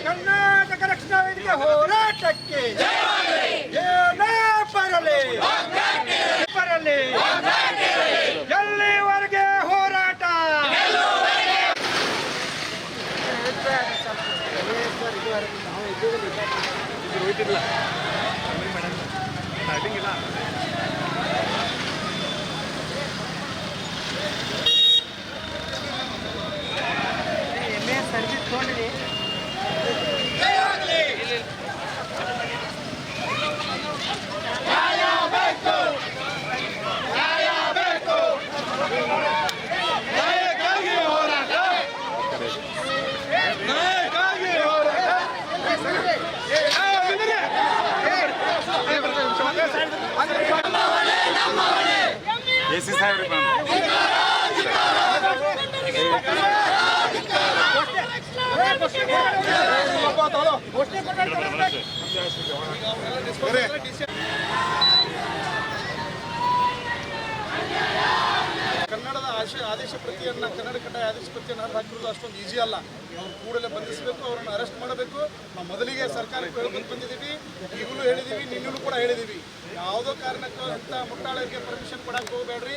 ಕರ್ನಾಟಕ ರಕ್ಷಣಾ ವೇದಿಕೆ ಹೋರಾಟಕ್ಕೆ ಏನೇ ಬರಲಿ ಎಲ್ಲಿವರೆಗೆ ಹೋರಾಟ. ಎಸಿ ಸಾಹೇಬ್ರಿ ಕನ್ನಡದ ಆದೇಶ ಪ್ರತಿಯನ್ನು ಕನ್ನಡ ಕಡ್ಡಾಯ ಆದೇಶ ಪ್ರತಿಯನ್ನು ಹಾಕಿರೋದು ಅಷ್ಟೊಂದು ಈಜಿ ಅಲ್ಲ. ಅವ್ರು ಕೂಡಲೇ ಬಂಧಿಸಬೇಕು, ಅವರನ್ನು ಅರೆಸ್ಟ್ ಮಾಡಬೇಕು. ನಾವು ಮೊದಲಿಗೆ ಸರ್ಕಾರಕ್ಕೆ ಹೇಳ್ಕೊಂಡು ಬಂದಿದ್ದೀವಿ, ಈಗಲೂ ಹೇಳಿದ್ದೀವಿ, ನಿನ್ನೂ ಕೂಡ ಹೇಳಿದ್ದೀವಿ. ಯಾವುದೋ ಕಾರಣಕ್ಕೂ ಇಂಥ ಮುಟ್ಟಾಳರಿಗೆ ಪರ್ಮಿಷನ್ ಕೊಡಕ್ಕೆ ಹೋಗಬೇಡ್ರಿ.